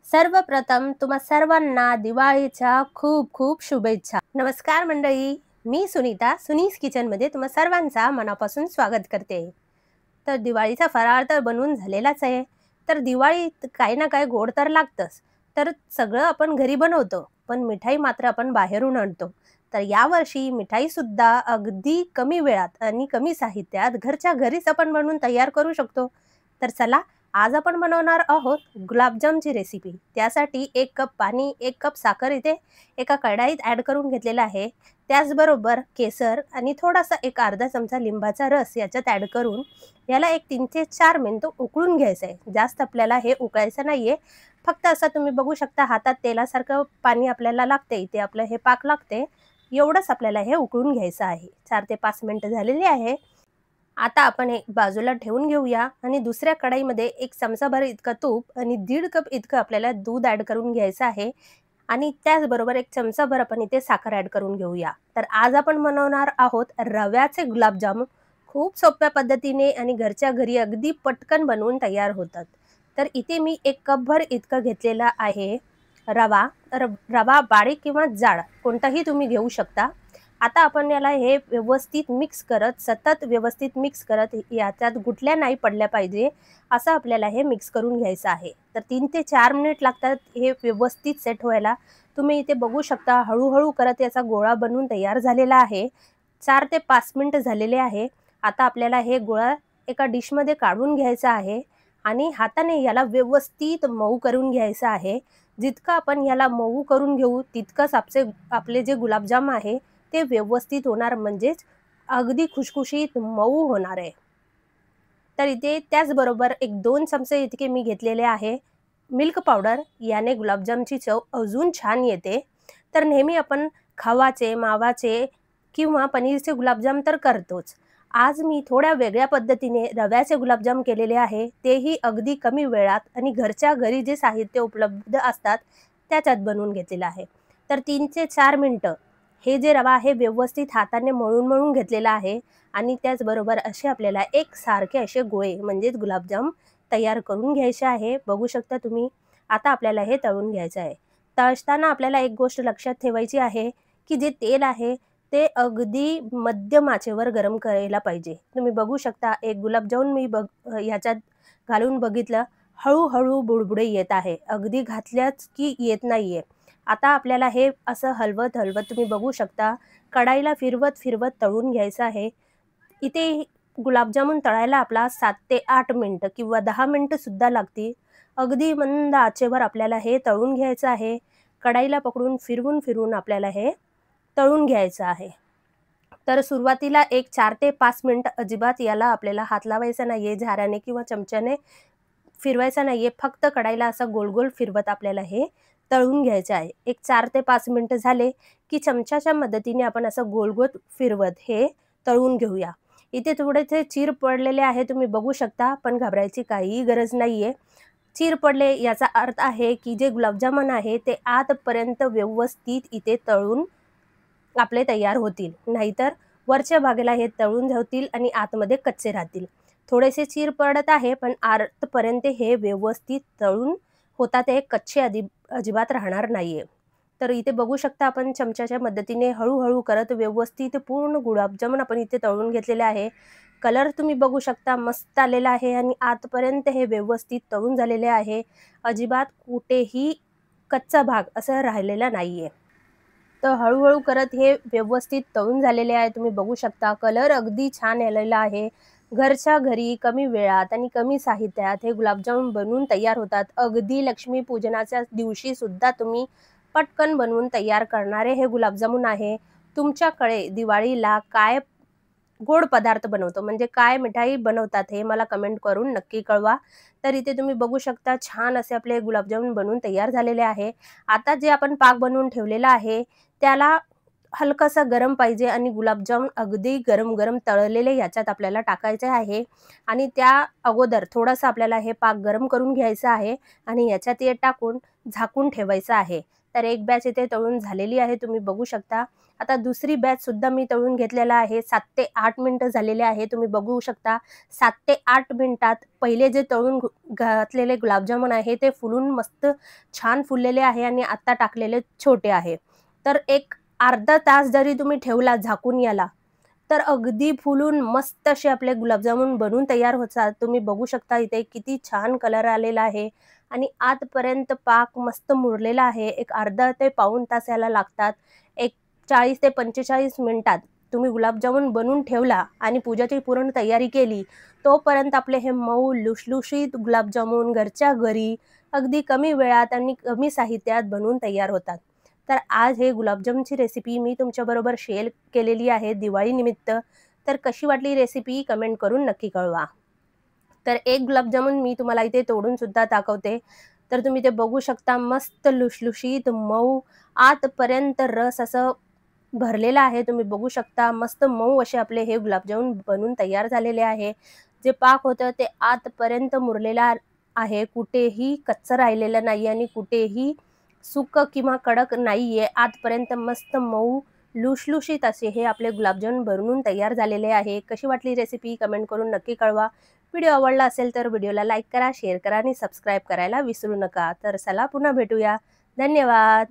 सर्वप्रथम तुम्हा सर्वांना दिवाळीच्या खूप खूप शुभेच्छा. नमस्कार मंडळी, मी सुनीता सुनीस किचनमध्ये तुम्हा सर्वांचा मनापासून स्वागत करते. तर दिवाळीचा फराळ तर बनवून झालेलाच आहे. तर दिवाळीत काही ना काही गोड तर लागतंच. तर सगळं आपण घरी बनवतो, पण मिठाई मात्र आपण बाहेरून आणतो. तर यावर्षी मिठाईसुद्धा अगदी कमी वेळात आणि कमी साहित्यात घरच्या घरीच आपण बनवून तयार करू शकतो. तर चला, आज आपण बनवणार आहोत गुलाबजामची रेसिपी. त्यासाठी 1 कप पाणी, 1 कप साखर इथे एका कढाईत ॲड करून घेतलेला आहे. त्याचबरोबर केसर आणि थोडासा एक अर्धा चमचा लिंबाचा रस याच्यात ॲड करून याला एक 3 ते 4 मिनिटं उकळून घ्यायचं आहे. जास्त आपल्याला हे उकळायचं नाहीये. फक्त असं तुम्ही बघू शकता हातात तेलासारखं पाणी आपल्याला लागते, इथे आपलं हे पाक लागते. एवढंच आपल्याला हे उकळून घ्यायचं आहे. 4 ते 5 मिनिटं झालेली आहे. आता आपण हे बाजूला ठेवून घेऊया आणि दुसऱ्या कढईमध्ये 1 चमचाभर इतकं तूप आणि 1.5 कप इतकं आपल्याला दूध ॲड करून घ्यायचं आहे आणि त्याचबरोबर 1 चमचाभर आपण इथे साखर ॲड करून घेऊया. तर आज आपण बनवणार आहोत रव्याचे गुलाबजामुन. खूप सोप्या पद्धतीने आणि घरच्या घरी अगदी पटकन बनवून तयार होतात. तर इथे मी 1 कपभर इतकं घेतलेला आहे रवा. रवा बारीक किंवा जाड कोणताही तुम्ही घेऊ शकता. आता आपण याला हे व्यवस्थित मिक्स करत, सतत व्यवस्थित मिक्स करत याच्यात गुठल्या नाही पडल्या पाहिजे, असं आपल्याला हे मिक्स करून घ्यायचं आहे. तर 3 ते 4 मिनिट लागतात हे व्यवस्थित सेट व्हायला. तुम्ही इथे बघू शकता हळू-हळू करत याचा गोळा बनवून तयार झालेला आहे. 4 ते 5 मिनिटं झालेले आहे. आता आपल्याला हे गोळा एका डिशमध्ये काढून घ्यायचा आहे आणि हाताने याला व्यवस्थित मऊ करून घ्यायचं आहे. जितकं आपण याला मऊ करून घेऊ, तितकंच आपले जे गुलाबजाम आहे ते व्यवस्थित होणार, म्हणजेच अगदी खुशखुशीत मऊ होणार आहे. तर इथे त्याचबरोबर एक 2 चमचे इतके मी घेतलेले आहे मिल्क पावडर. याने गुलाबजामची चव अजून छान येते. तर नेहमी आपण खवाचे, मावाचे किंवा पनीरचे गुलाबजाम तर करतोच. आज मी थोड्या वेगळ्या पद्धतीने रव्याचे गुलाबजाम केलेले आहे. तेही अगदी कमी वेळात आणि घरच्या घरी जे साहित्य उपलब्ध असतात त्याच्यात बनवून घेतलेलं आहे. तर 3 ते 4 मिनिटं हे जे रवा आहे व्यवस्थित हाताने मळून घेतलेला आहे आणि त्याचबरोबर असे आपल्याला एकसारखे असे गोळे म्हणजेच गुलाबजाम तयार करून घ्यायचे आहे. बघू शकता तुम्ही. आता आपल्याला हे तळून घ्यायचं आहे. तळताना आपल्याला एक गोष्ट लक्षात ठेवायची आहे, की जे तेल आहे ते अगदी मध्यम आचेवर गरम करायला पाहिजे. तुम्ही बघू शकता एक गुलाबजामुन मी ह्याच्यात घालून बघितलं, हळू बुडबुडे येत आहे. अगदी घातल्याच की येत नाहीये. आता आपल्याला हे असं हलवत तुम्ही बघू शकता कढाईला फिरवत तळून घ्यायचं आहे. इथे गुलाबजामुन तळायला आपला 7 ते 8 मिनिटं किंवा 10 मिनिटं सुद्धा लागतील. अगदी मंद आचेवर आपल्याला हे तळून घ्यायचं आहे. कढाईला पकडून फिरवून आपल्याला हे तळून घ्यायचं आहे. तर सुरुवातीला एक 4 ते 5 मिनिटं अजिबात याला आपल्याला हात लावायचा नाहीये, झाऱ्याने किंवा चमच्याने फिरवायचा नाहीये. फक्त कढाईला असं गोल फिरवत आपल्याला हे तळून घ्यायचे आहे. एक 4 ते 5 मिनिटं झाले की चमच्याच्या मदतीने आपण असं गोल फिरवत हे तळून घेऊया. इथे थोडेसे चीर पडलेले आहे तुम्ही बघू शकता, पण घाबरायची काहीही गरज नाहीये. चीर पडले याचा अर्थ आहे की जे गुलाबजामुन आहे ते आतपर्यंत व्यवस्थित इथे तळून आपले तयार होतील. नाहीतर वरच्या भागाला हे तळून जातील आणि आतमध्ये कच्चे राहतील. थोडेसे चीर पडत आहे, पण आतपर्यंत हे व्यवस्थित तळून होतात, हे कच्चे अजिबात राहणार नाहीये. तर इथे बघू शकता आपण चमच्याच्या मदतीने हळू करत व्यवस्थित पूर्ण गुलाबजामुन आपण इथे तळून घेतलेले आहे. कलर तुम्ही बघू शकता मस्त आलेला आहे आणि आतपर्यंत हे व्यवस्थित तळून झालेले आहे. अजिबात कुठेही कच्चा भाग असं राहिलेला नाहीये. तर हळू करत हे व्यवस्थित तळून झालेले आहे. तुम्ही बघू शकता कलर अगदी छान आलेला आहे. घरच्या घरी कमी वेळात आणि कमी साहित्यात हे गुलाबजामुन बनवून तयार होतात. अगदी लक्ष्मीपूजनाच्या दिवशी सुद्धा तुम्ही पटकन बनवून तयार करणारे हे गुलाबजामुन आहे. तुमच्याकडे दिवाळीला काय गोड पदार्थ बनवतो म्हणजे काय मिठाई बनवतात हे मला कमेंट करून नक्की कळवा. तर इथे तुम्ही बघू शकता छान असे आपले गुलाबजामुन बनवून तयार झालेले आहे. आता जे आपण पाक बनवून ठेवलेला आहे त्याला हलकंसं गरम पाहिजे आणि गुलाबजामुन अगदी गरम तळलेले याच्यात आपल्याला टाकायचे आहे आणि त्या अगोदर थोडंसं आपल्याला हे पाक गरम करून घ्यायचं आहे आणि याच्यात हे टाकून झाकून ठेवायचं आहे. तर एक बॅच इथे तळून झालेली आहे, तुम्ही बघू शकता. आता दुसरी बॅच सुद्धा मी तळून घेतलेला आहे. 7 ते 8 मिनिटं झालेले आहे, तुम्ही बघू शकता. 7 ते 8 मिनिटात पहिले जे तळून घातलेले गुलाबजामुन आहे ते फुलून मस्त छान फुललेले आहे आणि आता टाकलेले छोटे आहे. तर एक अर्धा तास जरी तुम्ही ठेवला झाकून याला, तर अगदी फुलून मस्त असे आपले गुलाबजामुन बनून तयार होतात. तुम्ही बघू शकता इथे किती छान कलर आलेला आहे आणि आतपर्यंत पाक मस्त मुरलेला आहे. एक अर्धा ते पाऊण तास याला लागतात. एक 40 ते 45 मिनिटात तुम्ही गुलाबजामुन बनवून ठेवला आणि पूजाची पूर्ण तयारी केली, तोपर्यंत आपले हे मऊ लुसलुशीत गुलाबजामुन घरच्या घरी अगदी कमी वेळात आणि कमी साहित्यात बनवून तयार होतात. तर आज हे गुलाबजामची रेसिपी मी तुमच्याबरोबर शेअर केलेली आहे दिवाळीनिमित्त. तर कशी वाटली रेसिपी कमेंट करून नक्की कळवा. तर एक गुलाबजामुन मी तुम्हाला इथे तोडून सुद्धा दाखवते. तर तुम्ही ते बघू शकता, मस्त लुसलुशीत मऊ आतपर्यंत रस असं भरलेला आहे. तुम्ही बघू शकता मस्त मऊ असे आपले हे गुलाबजामुन बनून तयार झालेले आहे. जे पाक होतं ते आतपर्यंत मुरलेला आहे. कुठेही कच्चं राहिलेलं नाही आणि कुठेही सुकं किंवा कडक नाहीये. आतपर्यंत मस्त मऊ लुसलुशीत असे हे आपले गुलाबजामुन बनवून तयार झालेले आहे. कशी वाटली रेसिपी कमेंट करून नक्की कळवा. व्हिडिओ आवडला असेल तर व्हिडिओला लाईक करा, शेअर करा आणि सबस्क्राईब करायला विसरू नका. तर चला पुन्हा भेटूया. धन्यवाद.